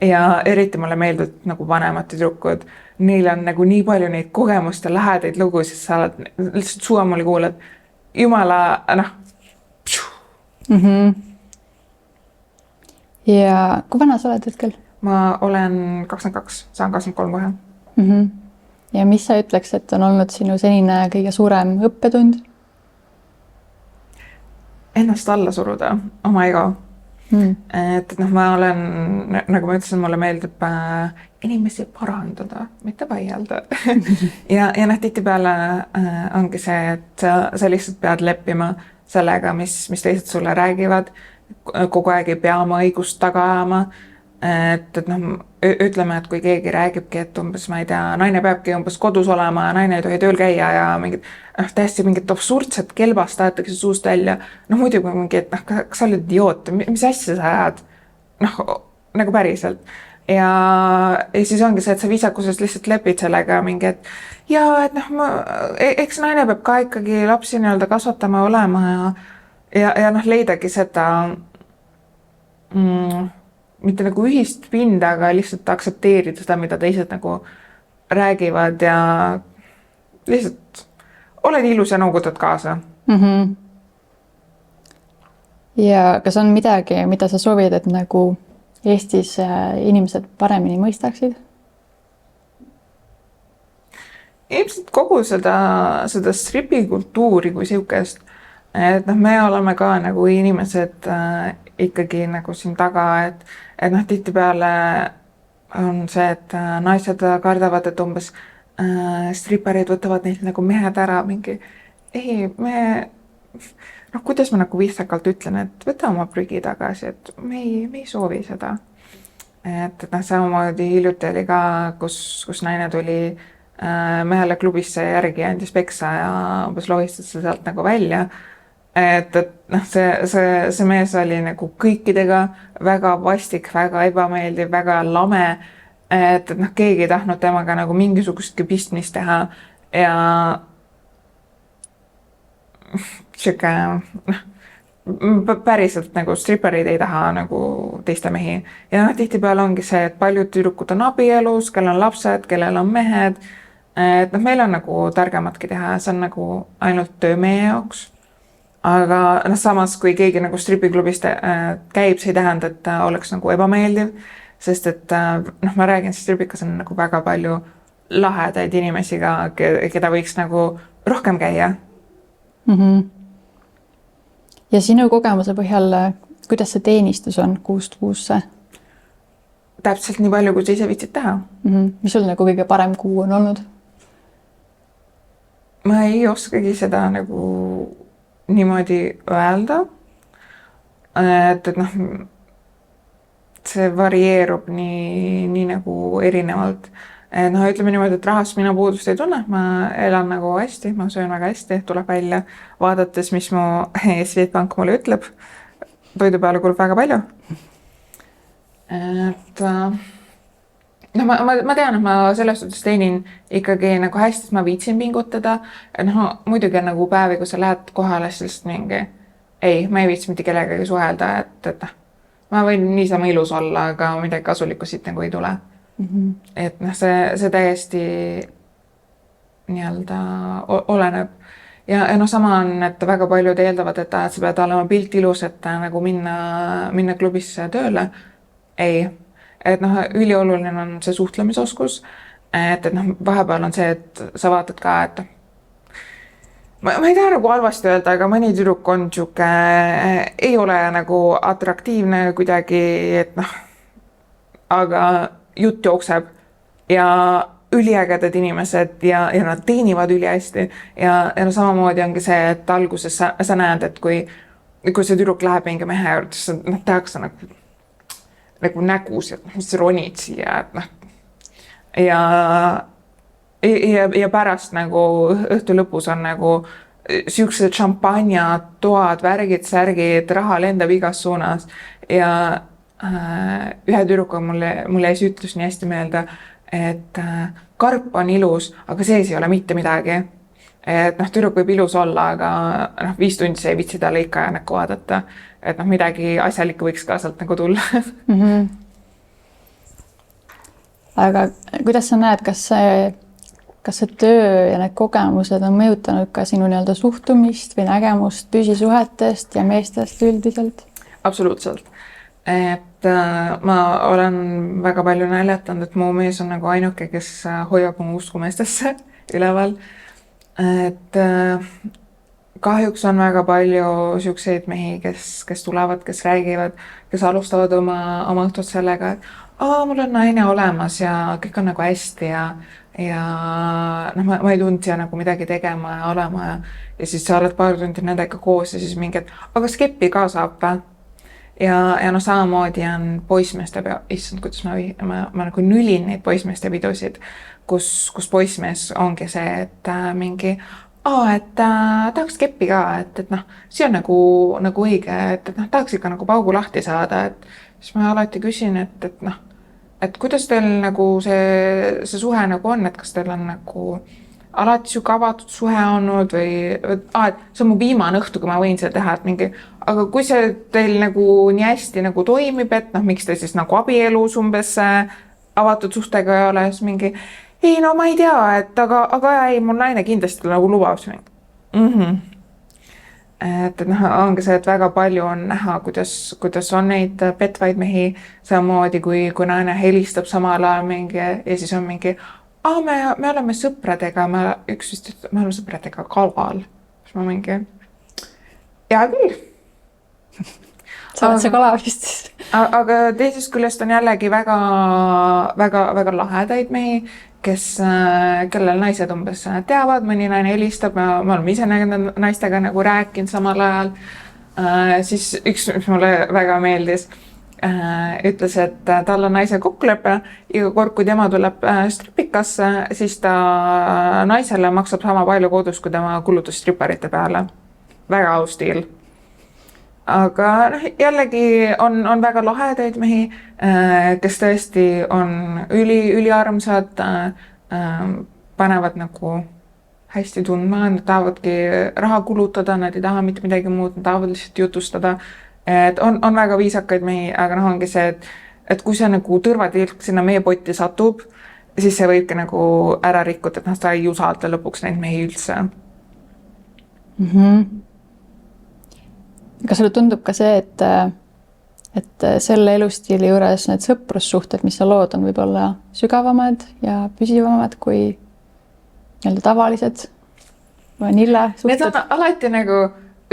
Ja eriti mulle meeldib nagu vanemad tüdrukud. Neil on nagu nii palju neid kogemust ja lähedaid lugusid, sa oled lihtsalt suamuli kuulad. Jumala, noh. Ja kui vana sa oled hetkel? Ma olen 22, saan 23 kohe. Ja mis sa ütleks, et on olnud sinu senine kõige suurem õppetund? Ennast alla suruda, oma ego. Et noh, ma olen, nagu ma ütlesin, mulle meeldib inimesi parandada, mitte vaielda. ja noh, tihtipeale ongi see, et sa lihtsalt pead leppima sellega, mis teised sulle räägivad. Kogu aeg ei pea oma õigust taga ajama. Et noh, ütleme, et kui keegi räägibki, et umbes, ma ei tea, naine peabki umbes kodus olema ja naine ei tohi tööl käia ja mingid, täiesti mingid absurdset kelbast tahetakse suust välja. No muidugi mingi, et noh, kas sa oled idioot, mis asja sa ajad? Noh, nagu päriselt. Ja siis ongi see, et sa viisakuses lihtsalt lepid sellega mingi, et ja, et noh, eks naine peab ka ikkagi lapsi nii-öelda kasvatama olema ja noh, leidagi seda mitte nagu ühist pinda, aga lihtsalt aksepteerida seda, mida teised nagu räägivad ja lihtsalt oled ilus ja noogutad kaasa. Ja kas on midagi, mida sa soovid, et nagu Eestis inimesed paremini mõistaksid? Ilmselt kogu seda stripikultuuri kui siukest, et noh, me oleme ka nagu inimesed ikkagi nagu siin taga, et noh, tihtipeale on see, et naised kardavad, et umbes striparid võtavad neilt nagu mehed ära mingi. Ei, noh, kuidas ma nagu viisakalt ütlen, et võta oma prügi tagasi, et me ei soovi seda. Et noh, samamoodi hiljuti oli ka, kus naine tuli mehele klubisse järgi andis peksa ja umbes lohistas ta sealt nagu välja. Et noh, see mees oli nagu kõikidega väga vastik, väga ebameeldiv, väga lame. Et noh, keegi ei tahtnud temaga nagu mingisugustki pistmist teha ja siuke päriselt nagu stripperid ei taha nagu teiste mehi. Ja noh, tihtipeale ongi see, et paljud tüdrukud on abielus, kellel on lapsed, kellel on mehed. Et noh, meil on nagu targematki teha, see on nagu ainult töö meie jaoks. Aga noh, samas kui keegi nagu stripiklubist käib, see ei tähenda, et ta oleks nagu ebameeldiv. Sest et noh, ma räägin, stripikas on nagu väga palju lahedaid inimesi ka, keda võiks nagu rohkem käia. Ja sinu kogemuse põhjal, kuidas see teenistus on kuust kuusse? Täpselt nii palju, kui sa ise viitsid teha. Mis sul nagu kõige parem kuu on olnud? Ma ei oskagi seda nagu niimoodi öelda. Et noh, see varieerub nii nagu erinevalt. No ütleme niimoodi, et rahast mina puudust ei tunne, ma elan nagu hästi, ma söön väga hästi, tuleb välja vaadates, mis mu Swedbank mulle ütleb. Toidu peale kulub väga palju. Et no ma tean, et ma selles suhtes teenin ikkagi nagu hästi, et ma viitsin pingutada. No muidugi on nagu päevi, kui sa lähed kohale, siis mingi ma ei viitsi mitte kellegagi suhelda, et ma võin niisama ilus olla, aga midagi kasulikku siit nagu ei tule. Et noh, see täiesti nii-öelda oleneb. Ja noh, sama on, et väga paljud eeldavad, et sa pead olema pilt ilus, et nagu minna klubisse tööle. Ei. Et noh, ülioluline on see suhtlemisoskus. Et noh, vahepeal on see, et sa vaatad ka, et ma ei taha nagu halvasti öelda, aga mõni tüdruk on siuke, ei ole nagu atraktiivne kuidagi, et noh, aga jutt jookseb ja üliägedad inimesed ja nad teenivad üli hästi ja no samamoodi ongi see, et alguses sa näed, et kui see tüdruk läheb mingi mehe juurde, siis tehakse nagu nägus, et mis ronid siia, et noh. Ja pärast nagu õhtu lõpus on nagu siuksed šampanjad, toad, värgid, särgid, raha lendab igas suunas ja ühe tüdruku mulle ees ütlus nii hästi meelde, et karp on ilus, aga sees ei ole mitte midagi. Et noh, tüdruk võib ilus olla, aga noh, 5 tundi sa ei viitsi talle ikka näkku vaadata. Et noh, midagi asjalikku võiks ka sealt nagu tulla. Aga kuidas sa näed, kas see töö ja need kogemused on mõjutanud ka sinu nii-öelda suhtumist või nägemust püsisuhetest ja meestest üldiselt? Absoluutselt. Et ma olen väga palju naljatanud, et mu mees on nagu ainuke, kes hoiab mu usku meestesse üleval. Et kahjuks on väga palju siukseid mehi, kes tulevad, kes räägivad, kes alustavad oma õhtut sellega, et mul on naine olemas ja kõik on nagu hästi ja noh, ma ei tundnud siia nagu midagi tegema ja olema ja siis sa oled paar tundi nendega koos ja siis mingi, et aga skeppi ka saab või? Ja no samamoodi on poismeeste pea, issand, kuidas ma nagu nülin neid poismeeste pidusid, kus poismees ongi see, et mingi, et tahaks keppi ka, et noh, see on nagu õige, et noh, tahaks ikka nagu paugu lahti saada, et siis ma alati küsin, et noh, et kuidas teil nagu see suhe nagu on, et kas teil on nagu alati siuke avatud suhe olnud või et see on mu viimane õhtu, kui ma võin seda teha, et mingi, aga kui see teil nagu nii hästi nagu toimib, et noh, miks te siis nagu abielus umbes avatud suhtega ei ole, siis mingi, ei no ma ei tea, et aga ei, mul naine kindlasti nagu lubab. Et noh, ongi see, et väga palju on näha, kuidas on neid petvaid mehi samamoodi, kui naine helistab samal ajal mingi ja siis on mingi, me oleme sõpradega, me oleme sõpradega kalal. Siis ma mingi, hea küll. Sa oled see kalavistis. Aga teisest küljest on jällegi väga lahedaid mehi, kellel naised umbes teavad, mõni naine helistab, me oleme ise naistega nagu rääkinud samal ajal. Siis üks, mis mulle väga meeldis, ütles, et tal on naise kokkulepe, iga kord, kui tema tuleb stripikasse, siis ta naisele maksab sama palju kodus, kui tema kulutus striparite peale. Väga aus stiil. Aga jällegi on väga lahedaid mehi, kes tõesti on üliarmsad, panevad nagu hästi tundma, nad tahavadki raha kulutada, nad ei taha mitte midagi muud, nad tahavad lihtsalt jutustada. Et on väga viisakaid mehi, aga ongi see, et kui see nagu tõrvatilk sinna meie potti satub, siis see võibki nagu ära rikkuda, et sa ei usalda lõpuks neid mehi üldse. Kas sulle tundub ka see, et selle elustiili juures need sõprussuhted, mis sa lood, on võib-olla sügavamad ja püsivamad kui tavalised vanilla suhted? Need on alati nagu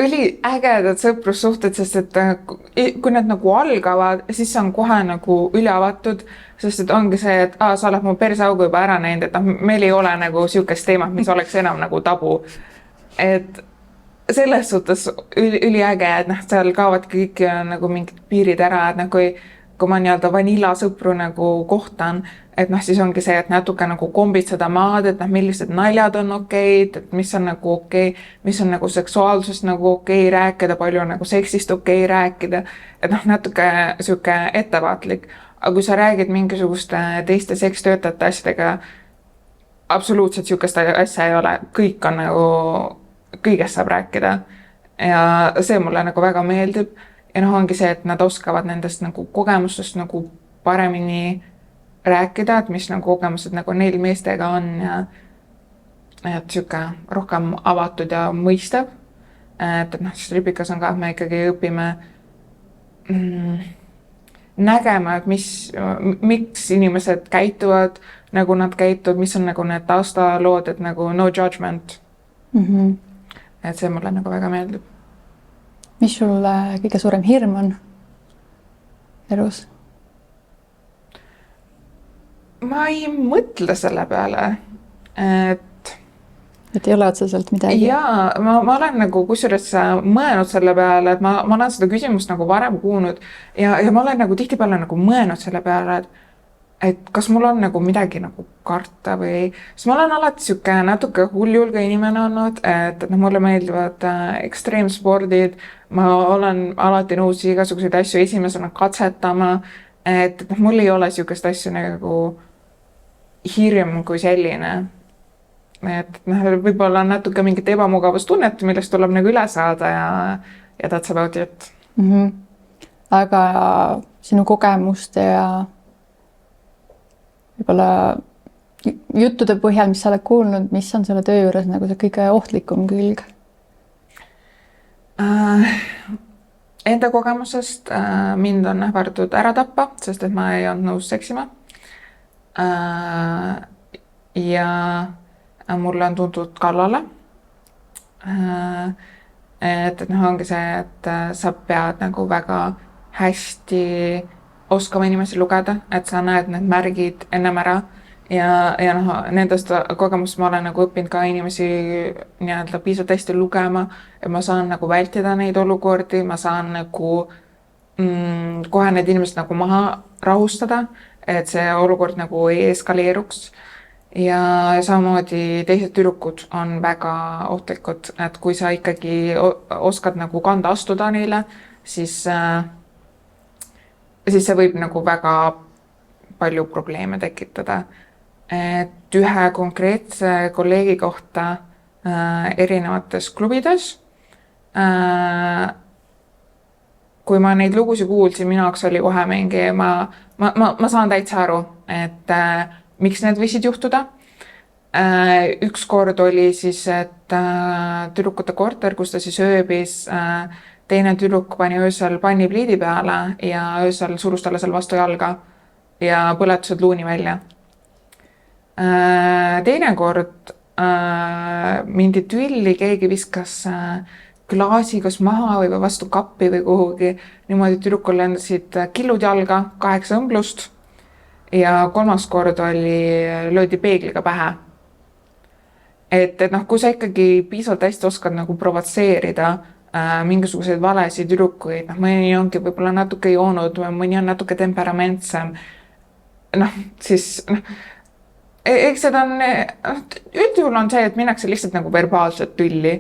üliägedad sõprussuhted, sest et kui need nagu algavad, siis see on kohe nagu üleavatud, sest et ongi see, et sa oled mu persaugu juba ära näinud, et meil ei ole nagu siukest teemat, mis oleks enam nagu tabu. Et selles suhtes üliäge, et seal kaavadki kõik nagu mingid piirid ära, et kui ma nii-öelda vanilla sõpru nagu kohtan, et siis ongi see, et natuke nagu kombitseda maad, et millised naljad on okeid, et mis on nagu okei, mis on nagu seksuaalsust nagu okei rääkida, palju on nagu seksist okei rääkida, et natuke sihuke ettevaatlik. Aga kui sa räägid mingisuguste teiste sekstöötajate asjadega, absoluutselt sihukest asja ei ole, kõik on nagu, kõigest saab rääkida ja see mulle nagu väga meeldib. Ja ongi see, et nad oskavad nendest nagu kogemustest nagu paremini rääkida, et mis nagu kogemused nagu neil meestega on ja et sihuke rohkem avatud ja mõistav. Et stripikas on ka, et me ikkagi õpime nägema, et miks inimesed käituvad, nagu nad käituvad, mis on nagu need taustalood, et nagu no judgment. Et see mulle nagu väga meeldib. Mis sul kõige suurem hirm on elus? Ma ei mõtle selle peale, et ei ole otseselt midagi? Jaa, ma olen nagu kusjuures mõelnud selle peale, et ma olen seda küsimust nagu varem kuulnud ja ma olen nagu tihtipeale nagu mõelnud selle peale, et kas mul on nagu midagi nagu karta või, sest ma olen alati sihuke natuke hulljulge inimene olnud, et mulle meeldivad ekstreemspordid, ma olen alati nõus igasuguseid asju esimesena katsetama, et mul ei ole sihukest asju nagu hirm kui selline. Et võib-olla on natuke mingit ebamugavustunnet, millest tuleb nagu üle saada ja that's about it. Aga sinu kogemuste ja võib-olla juttude põhjal, mis sa oled kuulnud, mis on selle töö juures nagu see kõige ohtlikum külg? Enda kogemusest mind on ähvardatud ära tappa, sest et ma ei olnud nõus seksima. Ja mulle on tuntud kallale. Et ongi see, et sa pead nagu väga hästi oskama inimesi lugeda, et sa näed need märgid ennem ära ja nendest kogemust ma olen nagu õppinud ka inimesi nii-öelda piisavalt hästi lugema, et ma saan nagu vältida neid olukordi, ma saan nagu kohe need inimesed nagu maha rahustada, et see olukord nagu ei eskaleeruks. Ja samamoodi teised tüdrukud on väga ohtlikud, et kui sa ikkagi oskad nagu kanda astuda neile, siis see võib nagu väga palju probleeme tekitada. Et ühe konkreetse kolleegi kohta erinevates klubides, kui ma neid lugusid kuulsin, minu jaoks oli kohe mingi, ma saan täitsa aru, et miks need võisid juhtuda. Üks kord oli siis, et tüdrukute korter, kus ta siis ööbis, teine tüdruk pani öösel panni pliidi peale ja öösel surus talle seal vastu jalga ja põletused luuni välja. Teine kord mindi tülli, keegi viskas klaasi kas maha või vastu kappi või kuhugi. Niimoodi tüdrukul lendasid killud jalga, 8 õmblust ja kolmas kord löödi peegliga pähe. Et kui sa ikkagi piisavalt hästi oskad nagu provotseerida mingisuguseid valesid tüdrukuid, mõni ongi võib-olla natuke joonud, mõni on natuke temperamentsem. Siis eks seda on, üldjuhul on see, et minnakse lihtsalt nagu verbaalselt tülli,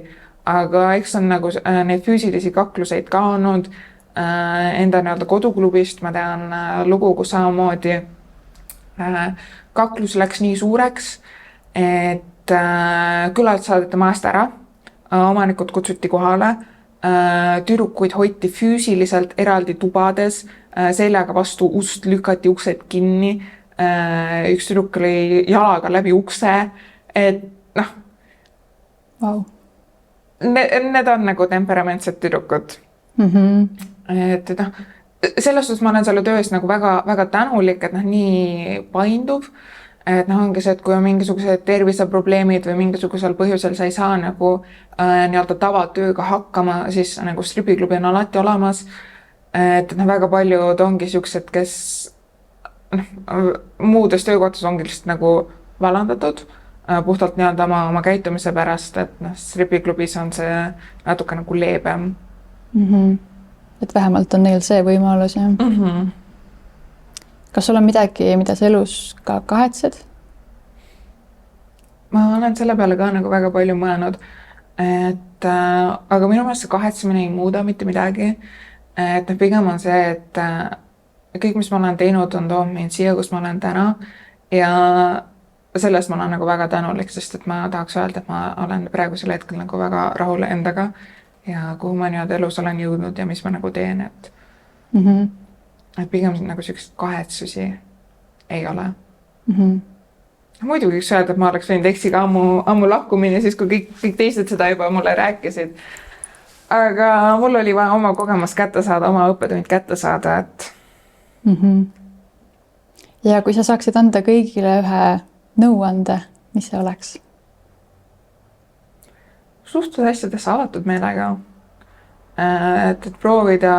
aga eks on nagu neid füüsilisi kakluseid ka olnud. Enda nii-öelda koduklubist ma tean lugu, kus samamoodi kaklus läks nii suureks, et külalt saadeti maast ära, omanikud kutsuti kohale, tüdrukuid hoiti füüsiliselt eraldi tubades, seljaga vastu ust lükati uksed kinni, üks tüdruk oli jalaga läbi ukse, et Wow. Need on nagu temperamentsed tüdrukud. Et selles suhtes ma olen selle töös nagu väga tänulik, et nii painduv, et ongi see, et kui on mingisugused terviseprobleemid või mingisugusel põhjusel sa ei saa nagu nii-öelda tavatööga hakkama, siis nagu stripiklubi on alati olemas. Et väga paljud ongi siuksed, kes muudes töökohtades ongi lihtsalt nagu vallandatud puhtalt nii-öelda oma käitumise pärast, et stripiklubis on see natuke nagu leebem. Et vähemalt on neil see võimalus, jah. Kas sul on midagi, mida sa elus ka kahetsed? Ma olen selle peale ka nagu väga palju mõelnud, et aga minu meelest see kahetsemine ei muuda mitte midagi. Et pigem on see, et kõik, mis ma olen teinud, on toonud mind siia, kus ma olen täna ja sellest ma olen nagu väga tänulik, sest et ma tahaks öelda, et ma olen praegusel hetkel nagu väga rahul endaga ja kuhu ma nii-öelda elus olen jõudnud ja mis ma nagu teen, et pigem nagu sellised kahetsusi ei ole. Muidugi võiks öelda, et ma oleks võinud eksiga ammu lahkumine, siis kui kõik teised seda juba mulle rääkisid. Aga mul oli vaja oma kogemus kätte saada, oma õppetund kätte saada, et... Ja kui sa saaksid anda kõigile ühe nõuande, mis see oleks? Suhtud asjadesse avatud meelega. Et proovida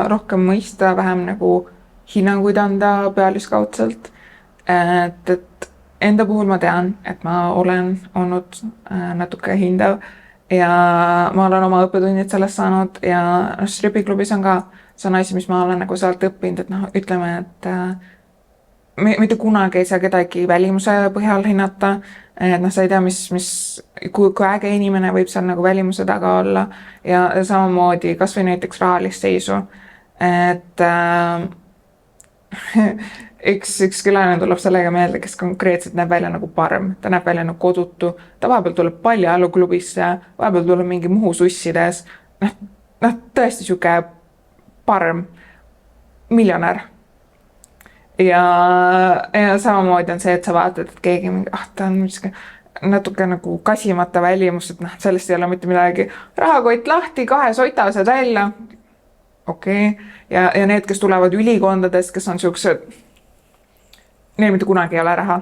rohkem mõista, vähem nagu hinnanguid anda pealiskaudselt. Et enda puhul ma tean, et ma olen olnud natuke hindav ja ma olen oma õppetunnid sellest saanud ja stripiklubis on ka see asi, mis ma olen nagu sealt õppinud, et ütleme, et mitte kunagi ei saa kedagi välimuse põhjal hinnata, et sa ei tea, kui äge inimene võib seal nagu välimuse taga olla ja samamoodi kas või näiteks rahalist seisu, et üks külaline tuleb sellega meelde, kes konkreetselt näeb välja nagu parm, ta näeb välja nagu kodutu, ta vahepeal tuleb paljajaluklubisse, vahepeal tuleb mingi Muhu sussides, tõesti siuke parm, miljonär. Ja samamoodi on see, et sa vaatad, et keegi mingi, ta on natuke nagu kasimata välimus, et sellest ei ole mitte midagi. Rahakott lahti, 2 sotased välja. Okei. Ja need, kes tulevad ülikondadest, kes on siuksed, neil mitte kunagi ei ole raha.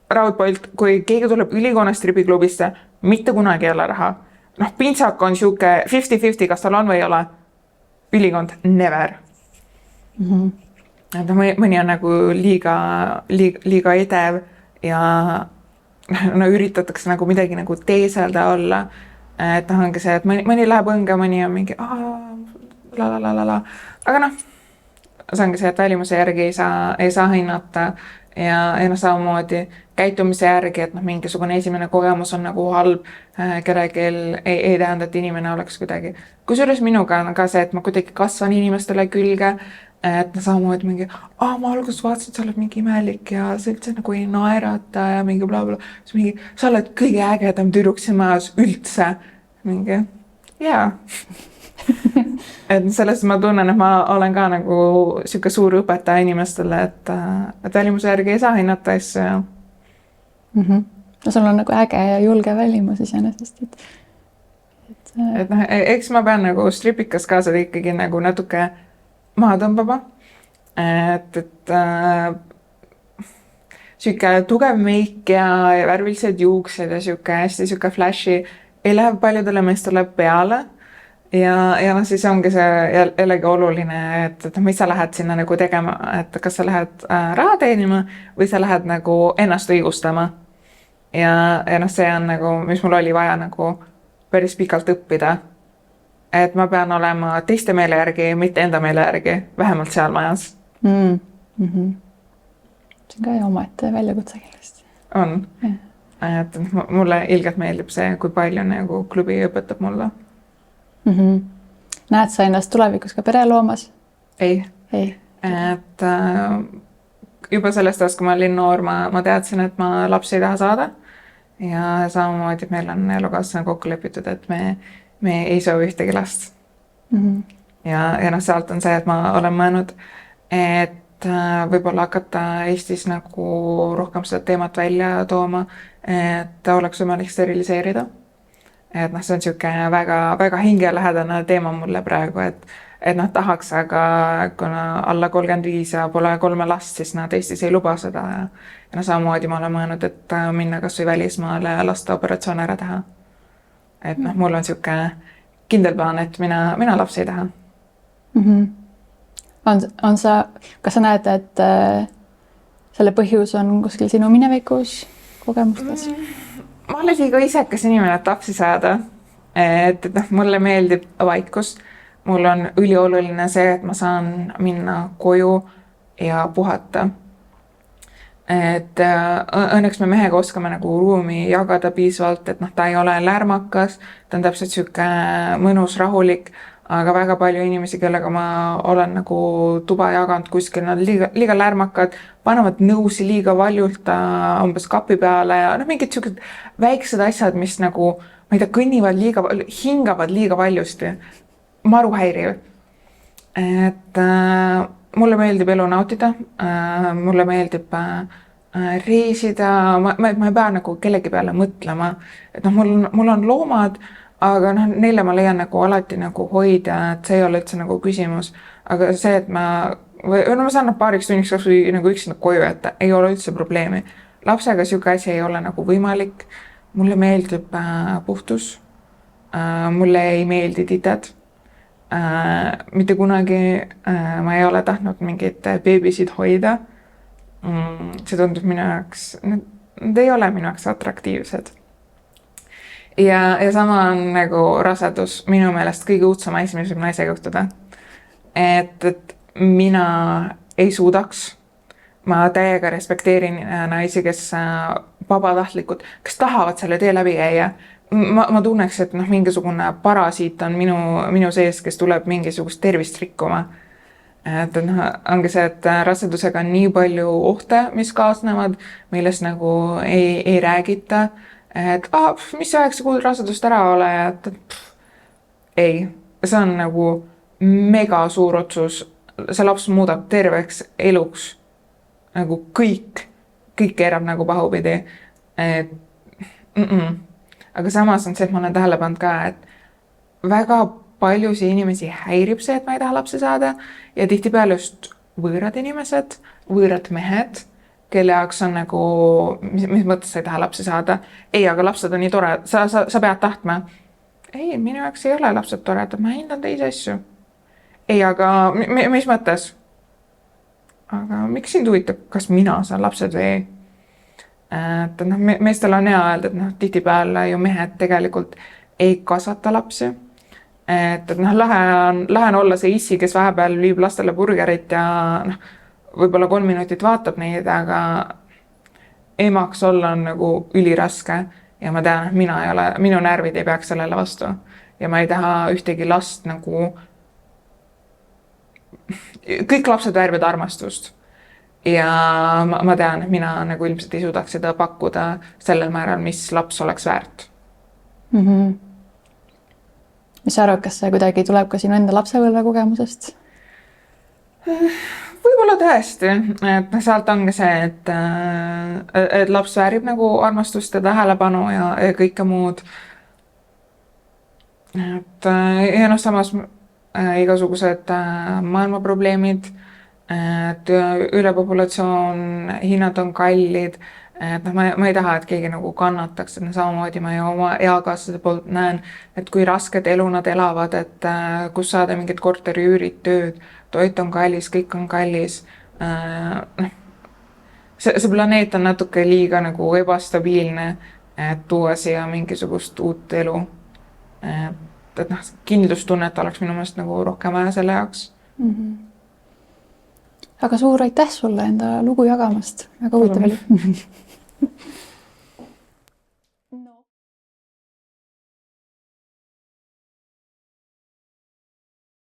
Raudpolt, kui keegi tuleb ülikonnast stripiklubisse, mitte kunagi ei ole raha. Pintsak on siuke 50-50, kas tal on või ei ole. Ülikond, never. Mõni on nagu liiga edev ja üritatakse nagu midagi nagu teeselda olla. Et ongi see, et mõni läheb õnge, mõni on mingi la. Aga see ongi see, et välimuse järgi ei saa hinnata ja samamoodi käitumise järgi, et mingisugune esimene kogemus on nagu halb, kellelgi ei tähenda, et inimene oleks kuidagi. Kusjuures minuga on ka see, et ma kuidagi kasvan inimestele külge, et samamoodi mingi, ma alguses vaatasin, sa oled mingi imelik ja sa üldse nagu ei naerata ja mingi blablabla. Siis mingi, sa oled kõige ägedam tüdruk siin majas üldse. Mingi, jaa. Et sellest ma tunnen, et ma olen ka nagu siuke suur õpetaja inimestele, et välimuse järgi ei saa hinnata asju. No sul on nagu äge ja julge välimus iseenesest. Et eks ma pean nagu stripikas ka seda ikkagi nagu natuke maha tõmbama. Et siuke tugev meik ja värvilised juuksed ja siuke hästi siuke flashi ei lähe paljudele meestele peale. Ja siis ongi see jällegi oluline, et mis sa lähed sinna nagu tegema, et kas sa lähed raha teenima või sa lähed nagu ennast õigustama. Ja see on nagu, mis mul oli vaja nagu päris pikalt õppida. et ma pean olema teiste meele järgi, mitte enda meele järgi, vähemalt seal majas. See on ka ju omaette väljakutse kindlasti. On. Et mulle ilgelt meeldib see, kui palju nagu klubi õpetab mulle. Näed sa ennast tulevikus ka pere loomas? Ei. Et juba sellest ajast, kui ma olin noor, ma teadsin, et ma lapsi ei taha saada. Ja samamoodi meil on elukaaslane kokku lepitud, et me ei soovi ühtegi last. Ja sealt on see, et ma olen mõelnud, et võib-olla hakata Eestis nagu rohkem seda teemat välja tooma, et oleks võimalik steriliseerida. Et see on siuke väga, väga hingelähedane teema mulle praegu, et tahaks, aga kuna alla 35 ja pole 3 last, siis nad Eestis ei luba seda. Ja samamoodi ma olen mõelnud, et minna kas või välismaale laste operatsioon ära teha. Et mul on siuke kindel plaan, et mina lapsi ei taha. Kas sa näed, et selle põhjus on kuskil sinu minevikus kogemustes? Ma olen liiga isekas inimene, et lapsi saada. Et mulle meeldib vaikus. Mul on ülioluline see, et ma saan minna koju ja puhata. Et õnneks me mehega oskame nagu ruumi jagada piisavalt, et ta ei ole lärmakas, ta on täpselt siuke mõnus, rahulik, aga väga palju inimesi, kellega ma olen nagu tuba jaganud kuskil, nad liiga lärmakad, panevad nõusi liiga valjult umbes kapi peale ja mingid siuksed väiksed asjad, mis nagu, ma ei tea, kõnnivad hingavad liiga valjusti. Maru häiriv. Et mulle meeldib elu nautida, mulle meeldib reisida, ma ei pea nagu kellegi peale mõtlema. Et mul on loomad, aga neile ma leian nagu alati nagu hoida, et see ei ole üldse nagu küsimus. Aga see, et ma saan nad paariks tunniks kas või nagu üksinda koju, et ei ole üldse probleemi. Lapsega siuke asi ei ole nagu võimalik. Mulle meeldib puhtus. Mulle ei meeldi tited. Mitte kunagi ma ei ole tahtnud mingit beebisid hoida. See tundub minu jaoks, need ei ole minu jaoks atraktiivsed. Ja sama on nagu rasedus minu meelest kõige uudsam asi, mis võib naisega juhtuda. Et mina ei suudaks. Ma täiega respekteerin naisi, kes vabatahtlikult, kes tahavad selle tee läbi käia. Ma tunneks, et mingisugune parasiit on minu sees, kes tuleb mingisugust tervist rikkuma. Et ongi see, et rasedusega on nii palju ohte, mis kaasnevad, millest nagu ei räägita. Et mis 9 kuud rasedust ära ole, et ei, see on nagu mega suur otsus. See laps muudab terveks eluks nagu kõik keerab nagu pahupidi. Aga samas on see, et ma olen tähele pannud ka, et väga paljusid inimesi häirib see, et ma ei taha lapsi saada ja tihtipeale just võõrad inimesed, võõrad mehed, kelle jaoks on nagu, mis mõttes sa ei taha lapsi saada? Ei, aga lapsed on nii tore, sa pead tahtma. Ei, minu jaoks ei ole lapsed toredad, ma hindan teisi asju. Ei, aga mis mõttes? Aga miks sind huvitab, kas mina saan lapsed või ei? Et meestel on hea öelda, et tihtipeale ju mehed tegelikult ei kasvata lapsi. Et lahe on olla see issi, kes vahepeal viib lastele burgerit ja võib-olla 3 minutit vaatab neid, aga emaks olla on nagu üliraske ja ma tean, et minu närvid ei peaks sellele vastu ja ma ei taha ühtegi last nagu, kõik lapsed väärivad armastust. Ja ma tean, et mina nagu ilmselt ei suudaks seda pakkuda sellel määral, mis laps oleks väärt. Mis sa arvad, kas see kuidagi tuleb ka sinu enda lapsepõlve kogemusest? Võib-olla tõesti, et sealt ongi see, et laps väärib nagu armastust ja tähelepanu ja kõike muud. Ja samas igasugused maailmaprobleemid, et ülepopulatsioon, hinnad on kallid, et ma ei taha, et keegi nagu kannataks, et samamoodi ma ju oma eakaaslase poolt näen, et kui rasket elu nad elavad, et kus saada mingid korteriüürid, tööd, toit on kallis, kõik on kallis. See planeet on natuke liiga nagu ebastabiilne, et tuua siia mingisugust uut elu. et noh, kindlustunnet oleks minu meelest nagu rohkem vaja selle jaoks. Aga suur aitäh sulle enda lugu jagamast, väga huvitav oli.